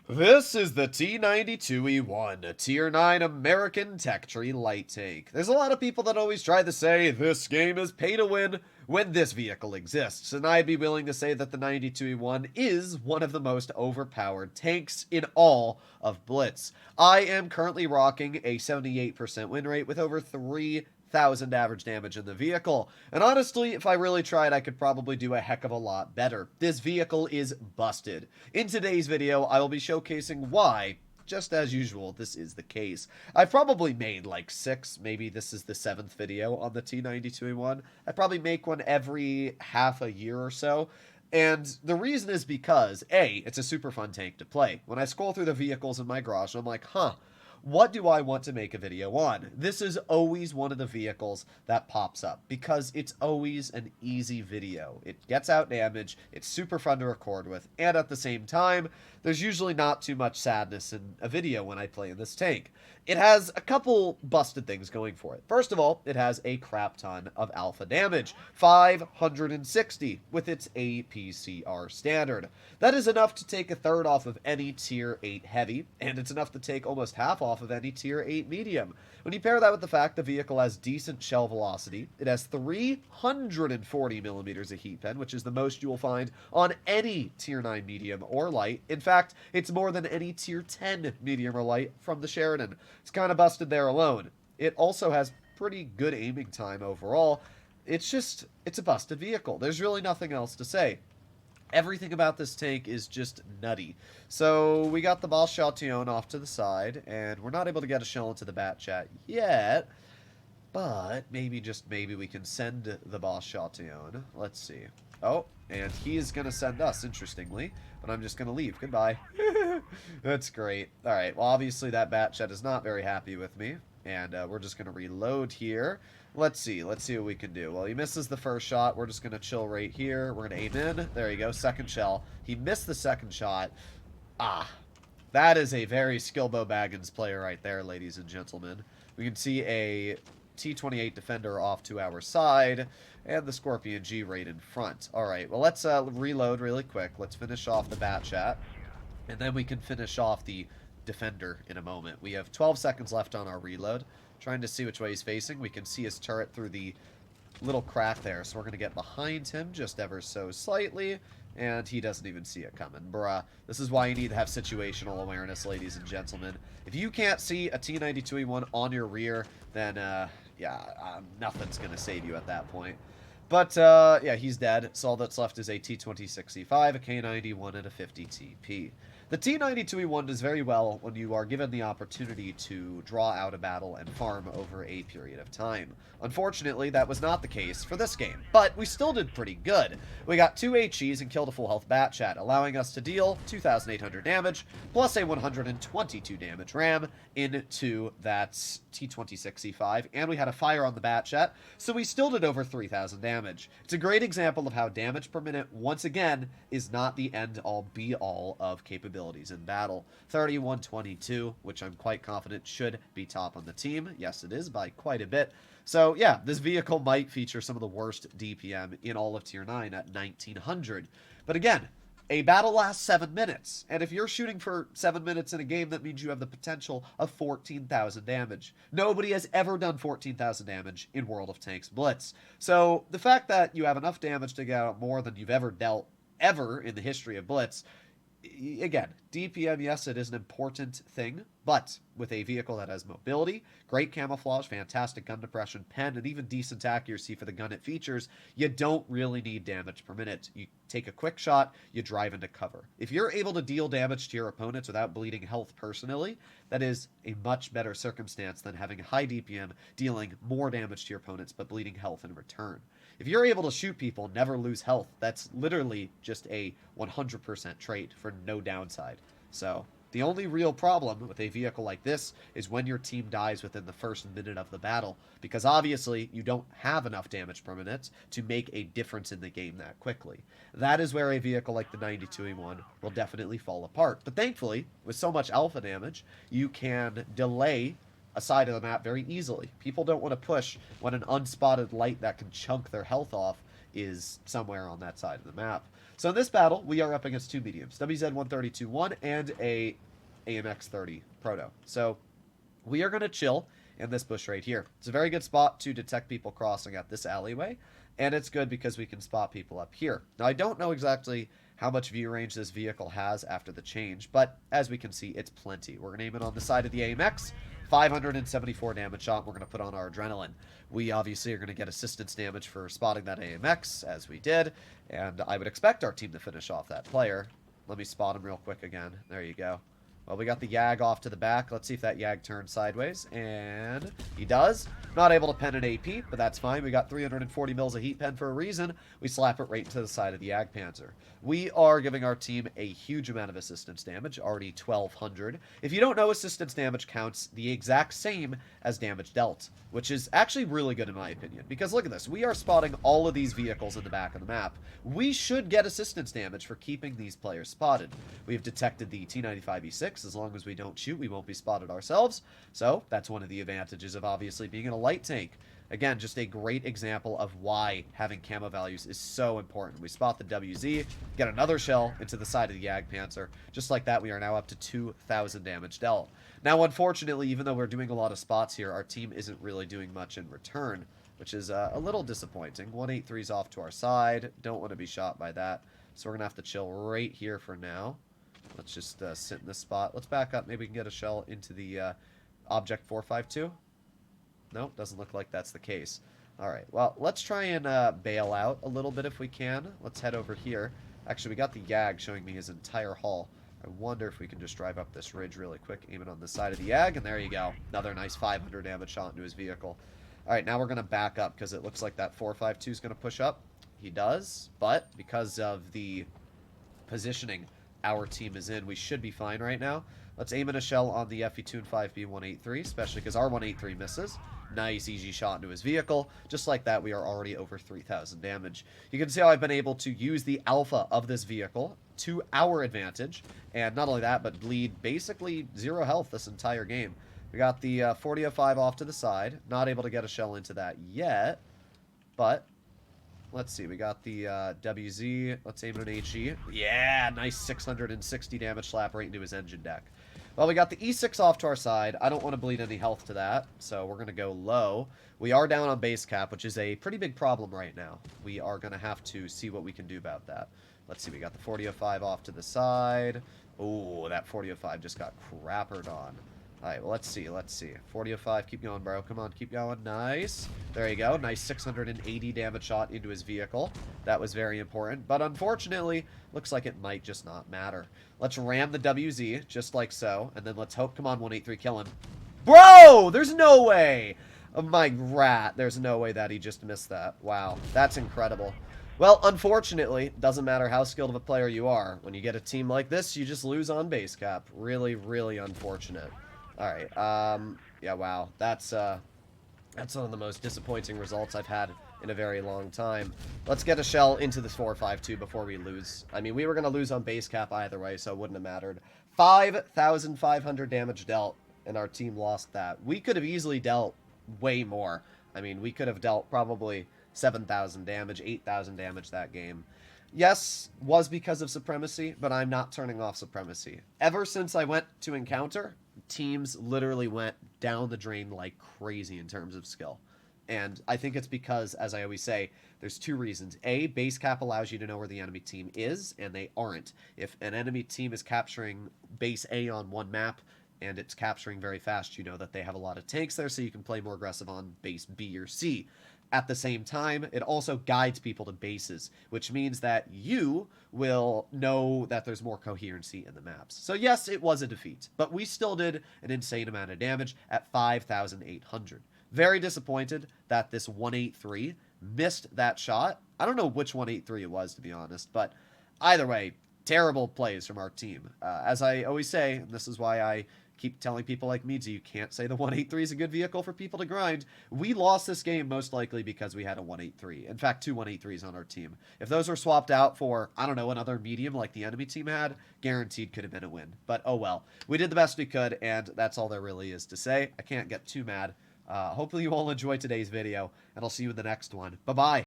This is the T92E1, a Tier 9 American Tech Tree light tank. There's a lot of people that always try to say this game is pay to win when this vehicle exists, and I'd be willing to say that the 92E1 is one of the most overpowered tanks in all of Blitz. I am currently rocking a 78% win rate with over 3,000 average damage in the vehicle. And honestly, if I really tried, I could probably do a heck of a lot better. This vehicle is busted. In today's video, I will be showcasing why, just as usual, this is the case. I've probably made like 6, maybe this is the 7th video on the T92E1. I probably make one every half a year or so. And the reason is because, A, it's a super fun tank to play. When I scroll through the vehicles in my garage, I'm like, what do I want to make a video on? This is always one of the vehicles that pops up because it's always an easy video. It gets out damage, it's super fun to record with, and at the same time, there's usually not too much sadness in a video when I play in this tank. It has a couple busted things going for it. First of all, it has a crap ton of alpha damage, 560 with its APCR standard. That is enough to take a third off of any tier 8 heavy, and it's enough to take almost half off of any tier 8 medium. When you pair that with the fact the vehicle has decent shell velocity, it has 340 millimeters of heat pen, which is the most you will find on any tier 9 medium or light. In fact, it's more than any tier 10 medium or light from the Sheridan. It's kind of busted there alone. It also has pretty good aiming time overall. It's a busted vehicle. There's really nothing else to say. Everything about this tank is just nutty. So we got the Boss Chatillon off to the side, and we're not able to get a shell into the bat chat yet. But maybe, just maybe, we can send the Boss Chatillon. Let's see. Oh, and he is going to send us, interestingly. But I'm just going to leave. Goodbye. That's great. Alright, well, obviously that bat chat is not very happy with me. And we're just going to reload here. Let's see what we can do. Well, he misses the first shot. We're just going to chill right here. We're going to aim in. There you go. Second shell. He missed the second shot. That is a very Skillbo Baggins player right there, ladies and gentlemen. We can see a T-28 Defender off to our side, and the Scorpion G right in front. Alright, well, let's reload really quick. Let's finish off the bat chat, and then we can finish off the Defender in a moment. We have 12 seconds left on our reload. Trying to see which way he's facing. We can see his turret through the little crack there, so we're going to get behind him just ever so slightly, and he doesn't even see it coming. Bruh. This is why you need to have situational awareness, ladies and gentlemen. If you can't see a T92E1 on your rear, then, nothing's going to save you at that point. But, yeah, he's dead, so all that's left is a T-2065, a K-91, and a 50 TP. The T-92E1 does very well when you are given the opportunity to draw out a battle and farm over a period of time. Unfortunately, that was not the case for this game, but we still did pretty good. We got 2 HEs and killed a full health bat chat, allowing us to deal 2,800 damage, plus a 122 damage ram into that T-2065, and we had a fire on the bat chat, so we still did over 3,000 damage. It's a great example of how damage per minute, once again, is not the end-all be-all of capabilities in battle. 3122, which I'm quite confident should be top on the team. Yes, it is, by quite a bit. So, yeah, this vehicle might feature some of the worst DPM in all of Tier 9 at 1,900. But again, a battle lasts 7 minutes, and if you're shooting for 7 minutes in a game, that means you have the potential of 14,000 damage. Nobody has ever done 14,000 damage in World of Tanks Blitz. So, the fact that you have enough damage to get out more than you've ever dealt ever in the history of Blitz, again, DPM, yes, it is an important thing, but with a vehicle that has mobility, great camouflage, fantastic gun depression, pen, and even decent accuracy for the gun it features, you don't really need damage per minute. You take a quick shot, you drive into cover. If you're able to deal damage to your opponents without bleeding health personally, that is a much better circumstance than having a high DPM dealing more damage to your opponents but bleeding health in return. If you're able to shoot people and never lose health, that's literally just a 100% trait for no downside. So, the only real problem with a vehicle like this is when your team dies within the first minute of the battle, because obviously you don't have enough damage per minute to make a difference in the game that quickly. That is where a vehicle like the 92E1 will definitely fall apart. But thankfully, with so much alpha damage, you can delay a side of the map very easily. People don't want to push when an unspotted light that can chunk their health off is somewhere on that side of the map. So in this battle, we are up against two mediums, WZ-132-1 and a AMX-30 Proto. So we are going to chill in this bush right here. It's a very good spot to detect people crossing at this alleyway, and it's good because we can spot people up here. Now, I don't know exactly how much view range this vehicle has after the change, but as we can see, it's plenty. We're going to aim it on the side of the AMX, 574 damage shot. We're going to put on our adrenaline. We obviously are going to get assistance damage for spotting that AMX, as we did, and I would expect our team to finish off that player. Let me spot him real quick again. There you go. Well, we got the Yag off to the back. Let's see if that Yag turns sideways. And he does. Not able to pen an AP, but that's fine. We got 340 mils of heat pen for a reason. We slap it right into the side of the Yag Panzer. We are giving our team a huge amount of assistance damage, already 1,200. If you don't know, assistance damage counts the exact same as damage dealt, which is actually really good in my opinion. Because look at this. We are spotting all of these vehicles in the back of the map. We should get assistance damage for keeping these players spotted. We've detected the T95E6. As long as we don't shoot, we won't be spotted ourselves. So that's one of the advantages of obviously being in a light tank. Again, just a great example of why having camo values is so important. We spot the WZ, get another shell into the side of the Yag Panzer. Just like that, we are now up to 2,000 damage dealt. Now, unfortunately, even though we're doing a lot of spots here, our team isn't really doing much in return, which is a little disappointing. 183's off to our side. Don't want to be shot by that. So we're going to have to chill right here for now. Let's just sit in this spot. Let's back up. Maybe we can get a shell into the Object 452. Nope, doesn't look like that's the case. Alright, well, let's try and bail out a little bit if we can. Let's head over here. Actually, we got the Yag showing me his entire hull. I wonder if we can just drive up this ridge really quick, aim it on the side of the Yag, and there you go. Another nice 500 damage shot into his vehicle. Alright, now we're going to back up because it looks like that 452 is going to push up. He does, but because of the positioning our team is in, we should be fine right now. Let's aim in a shell on the FE2 and 5B 183, especially because our 183 misses. Nice, easy shot into his vehicle. Just like that, we are already over 3,000 damage. You can see how I've been able to use the alpha of this vehicle to our advantage. And not only that, but bleed basically 0 health this entire game. We got the 4005 off to the side. Not able to get a shell into that yet. But let's see. We got the WZ. Let's aim at an HE. Yeah, nice 660 damage slap right into his engine deck. Well, we got the E6 off to our side. I don't want to bleed any health to that, so we're going to go low. We are down on base cap, which is a pretty big problem right now. We are going to have to see what we can do about that. Let's see. We got the 4005 off to the side. Oh, that 4005 just got crappered on. All right, well, let's see. 4005, keep going, bro. Come on, keep going. Nice. There you go. Nice 680 damage shot into his vehicle. That was very important. But unfortunately, looks like it might just not matter. Let's ram the WZ, just like so. And then let's hope, come on, 183, kill him. Bro, there's no way. Oh, my rat. There's no way that he just missed that. Wow, that's incredible. Well, unfortunately, doesn't matter how skilled of a player you are. When you get a team like this, you just lose on base cap. Really, really unfortunate. Alright, yeah, wow. That's one of the most disappointing results I've had in a very long time. Let's get a shell into this 452 before we lose. I mean, we were going to lose on base cap either way, so it wouldn't have mattered. 5,500 damage dealt, and our team lost that. We could have easily dealt way more. I mean, we could have dealt probably 7,000 damage, 8,000 damage that game. Yes, was because of Supremacy, but I'm not turning off Supremacy. Ever since I went to Encounter, teams literally went down the drain like crazy in terms of skill. And I think it's because, as I always say, there's two reasons. A, base cap allows you to know where the enemy team is, and they aren't. If an enemy team is capturing base A on one map, and it's capturing very fast, you know that they have a lot of tanks there, so you can play more aggressive on base B or C. At the same time, it also guides people to bases, which means that you will know that there's more coherency in the maps. So yes, it was a defeat, but we still did an insane amount of damage at 5,800. Very disappointed that this 183 missed that shot. I don't know which 183 it was, to be honest, but either way, terrible plays from our team. As I always say, and this is why I keep telling people like me, you can't say the 183 is a good vehicle for people to grind. We lost this game most likely because we had a 183. In fact, two 183s on our team. If those were swapped out for, I don't know, another medium like the enemy team had, guaranteed could have been a win. But oh well. We did the best we could, and that's all there really is to say. I can't get too mad. Hopefully you all enjoyed today's video, and I'll see you in the next one. Bye-bye.